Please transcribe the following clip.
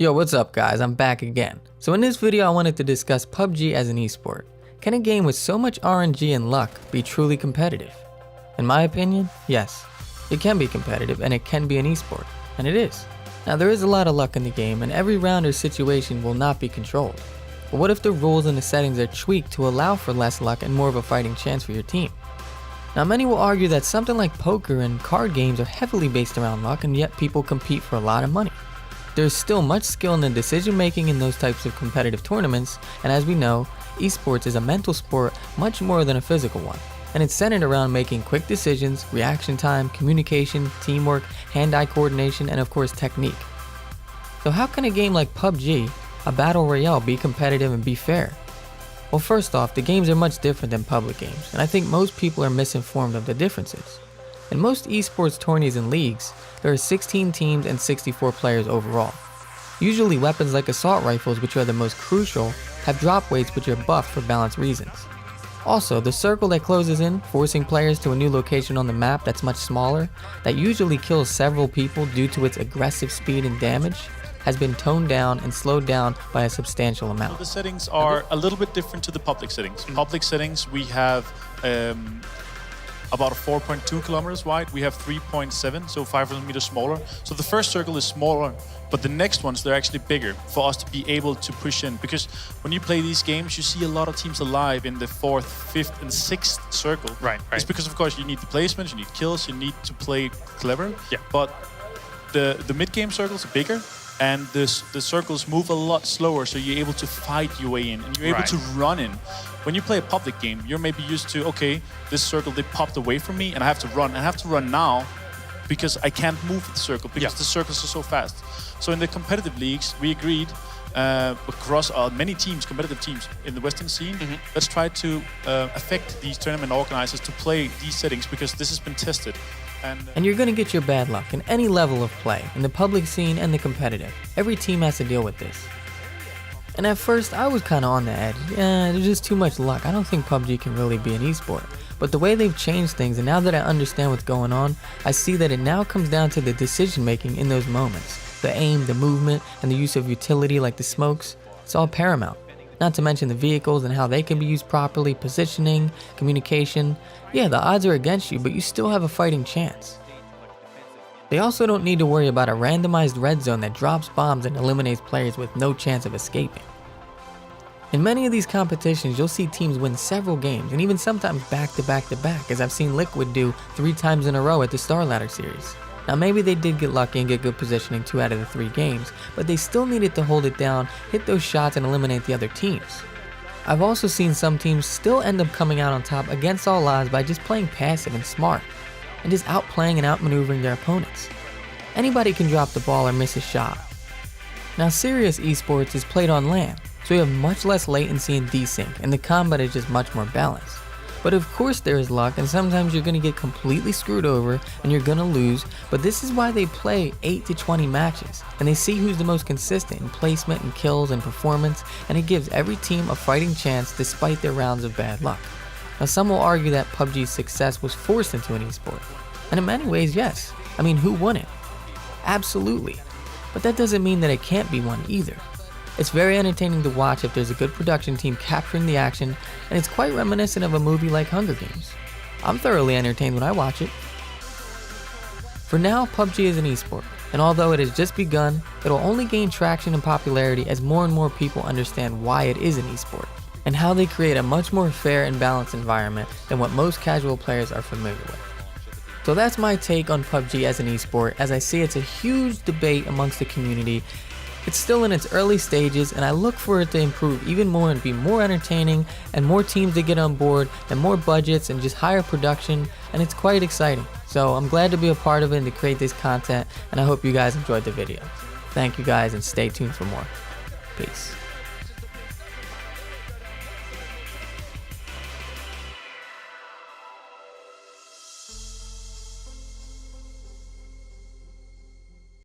Yo, what's up guys, I'm back again. So in this video I wanted to discuss PUBG as an esport. Can a game with so much RNG and luck be truly competitive? In my opinion, yes. It can be competitive and it can be an esport, and it is. Now there is a lot of luck in the game and every round or situation will not be controlled. But what if the rules and the settings are tweaked to allow for less luck and more of a fighting chance for your team? Now many will argue that something like poker and card games are heavily based around luck and yet people compete for a lot of money. There's still much skill in the decision making in those types of competitive tournaments, and as we know, esports is a mental sport much more than a physical one, and it's centered around making quick decisions, reaction time, communication, teamwork, hand-eye coordination, and of course technique. So how can a game like PUBG, a Battle Royale, be competitive and be fair? Well, first off, the games are much different than public games, and I think most people are misinformed of the differences. In most esports tourneys and leagues, there are 16 teams and 64 players overall. Usually weapons like assault rifles, which are the most crucial, have drop weights which are buffed for balance reasons. Also, the circle that closes in, forcing players to a new location on the map that's much smaller, that usually kills several people due to its aggressive speed and damage, has been toned down and slowed down by a substantial amount. So the settings are a little bit different to the public settings. Public settings, we have about 4.2 kilometers wide. We have 3.7, so 500 meters smaller. So the first circle is smaller, but the next ones, they're actually bigger for us to be able to push in. Because when you play these games, you see a lot of teams alive in the 4th, 5th, and 6th circle. Right. It's because, of course, you need the placements, you need kills, you need to play clever. Yeah. But the mid-game circles are bigger, and the circles move a lot slower, so you're able to fight your way in, and you're able to run in. When you play a public game, you're maybe used to, okay, this circle, they popped away from me, and I have to run. I have to run now because I can't move the circle, because the circles are so fast. So in the competitive leagues, we agreed across many teams, competitive teams in the Western scene, let's try to affect these tournament organizers to play these settings, because this has been tested. And you're going to get your bad luck in any level of play, in the public scene and the competitive. Every team has to deal with this. And at first, I was kind of on the edge. There's just too much luck. I don't think PUBG can really be an esport. But the way they've changed things, and now that I understand what's going on, I see that it now comes down to the decision making in those moments. The aim, the movement, and the use of utility like the smokes, it's all paramount. Not to mention the vehicles and how they can be used properly, positioning, communication. Yeah, the odds are against you, but you still have a fighting chance. They also don't need to worry about a randomized red zone that drops bombs and eliminates players with no chance of escaping. In many of these competitions, you'll see teams win several games, and even sometimes back to back to back, as I've seen Liquid do 3 times in a row at the Starladder series. Now maybe they did get lucky and get good positioning 2 out of the 3 games, but they still needed to hold it down, hit those shots, and eliminate the other teams. I've also seen some teams still end up coming out on top against all odds by just playing passive and smart, and just outplaying and outmaneuvering their opponents. Anybody can drop the ball or miss a shot. Now serious esports is played on LAN, so you have much less latency and desync, and the combat is just much more balanced. But of course there is luck, and sometimes you're going to get completely screwed over and you're going to lose, but this is why they play 8 to 20 matches, and they see who's the most consistent in placement and kills and performance, and it gives every team a fighting chance despite their rounds of bad luck. Now some will argue that PUBG's success was forced into an esport, and in many ways yes. I mean, who won it? Absolutely. But that doesn't mean that it can't be won either. It's very entertaining to watch if there's a good production team capturing the action, and it's quite reminiscent of a movie like Hunger Games. I'm thoroughly entertained when I watch it. For now, PUBG is an esport, and although it has just begun, it'll only gain traction and popularity as more and more people understand why it is an esport, and how they create a much more fair and balanced environment than what most casual players are familiar with. So that's my take on PUBG as an esport, as I see it's a huge debate amongst the community. It's still in its early stages, and I look for it to improve even more and be more entertaining, and more teams to get on board, and more budgets, and just higher production, and it's quite exciting. So I'm glad to be a part of it and to create this content, and I hope you guys enjoyed the video. Thank you guys, and stay tuned for more. Peace.